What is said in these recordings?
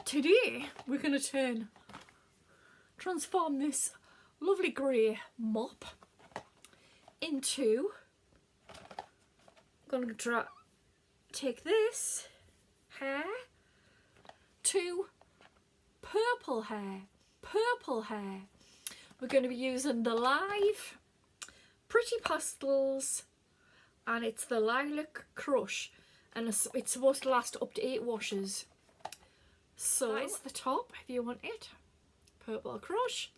today we're going to transform this lovely grey mop into, I'm going to take this hair to purple hair. We're going to be using the Live Pretty Pastels, and it's the Lilac Crush, and it's supposed to last up to 8 washes. So it's the top if you want it. Purple Crush,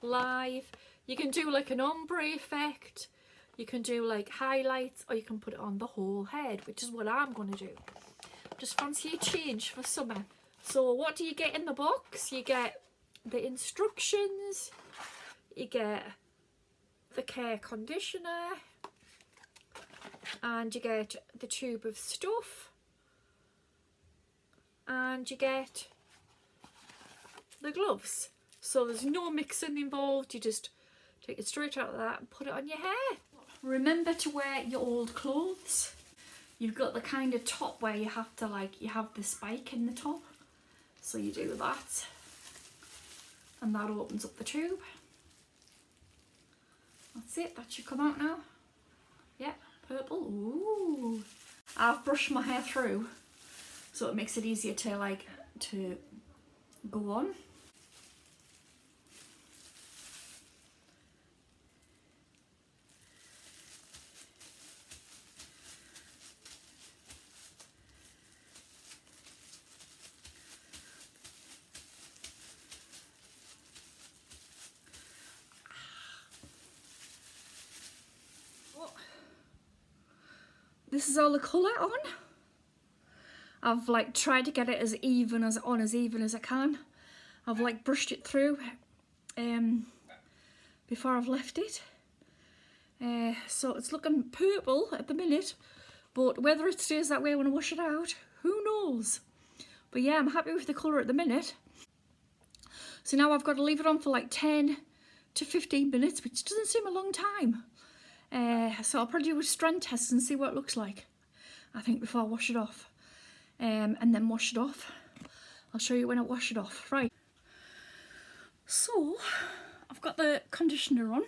Live. You can do like an ombre effect, you can do like highlights, or you can put it on the whole head, which is what I'm going to do. Just fancy a change for summer. So what do you get in the box? You get the instructions, you get the care conditioner, and you get the tube of stuff, and you get the gloves. So there's no mixing involved, you just take it straight out of that and put it on your hair. Remember to wear your old clothes. You've got the kind of top where you have to you have the spike in the top. So you do that, and that opens up the tube. That's it, that should come out now. Yeah, purple. Ooh. I've brushed my hair through, so it makes it easier to go on. This is all the colour on. I've tried to get it as even as I can. I've brushed it through before I've left it. So it's looking purple at the minute, but whether it stays that way when I wash it out, who knows? But yeah, I'm happy with the colour at the minute. So now I've got to leave it on for 10 to 15 minutes, which doesn't seem a long time. So I'll probably do a strand test and see what it looks like, I think, before I wash it off. And then wash it off. I'll show you when I wash it off. Right. So, I've got the conditioner on.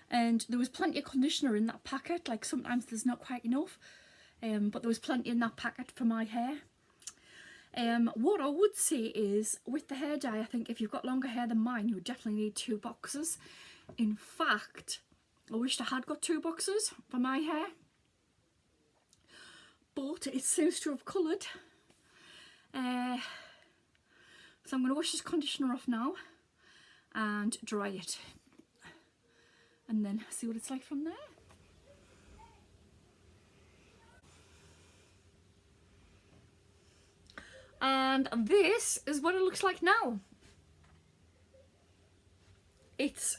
And there was plenty of conditioner in that packet. Sometimes there's not quite enough. But there was plenty in that packet for my hair. What I would say is, with the hair dye, I think if you've got longer hair than mine, you would definitely need 2 boxes. In fact, I wished I had got 2 boxes for my hair, but it seems to have coloured. So I'm going to wash this conditioner off now and dry it, and then see what it's like from there. And this is what it looks like now. It's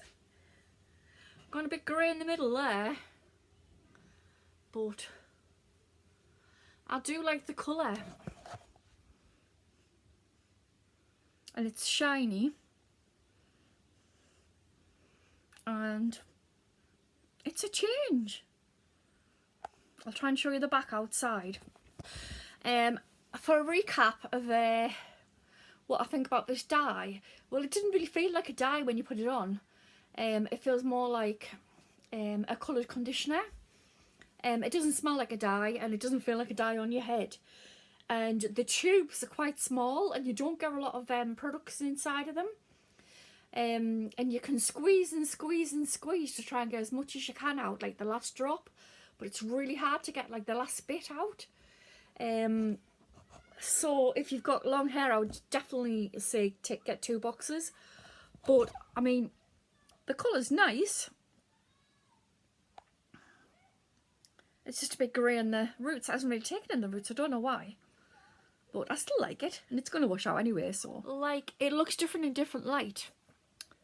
gone a bit grey in the middle there, but I do like the colour, and it's shiny, and it's a change. I'll try and show you the back outside. For a recap of what I think about this dye, well, it didn't really feel like a dye when you put it on. It feels more like a coloured conditioner. It doesn't smell like a dye, and it doesn't feel like a dye on your head. And the tubes are quite small, and you don't get a lot of products inside of them. And you can squeeze and squeeze and squeeze to try and get as much as you can out, like the last drop. But it's really hard to get the last bit out. So if you've got long hair, I would definitely say get 2 boxes. But I mean, the colour's nice. It's just a bit grey in the roots. It hasn't really taken in the roots, I don't know why. But I still like it, and it's going to wash out anyway, so. It looks different in different light.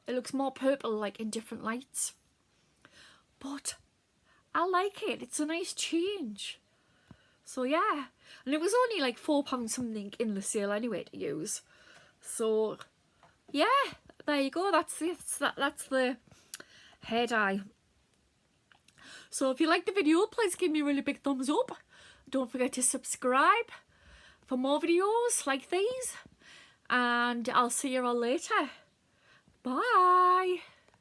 It looks more purple, in different lights. But I like it. It's a nice change. So yeah. And it was only £4 something in the sale anyway to use. So yeah, there you go. That's it. That's the hair dye. So if you like the video, please give me a really big thumbs up. Don't forget to subscribe for more videos like these. and I'll see you all later.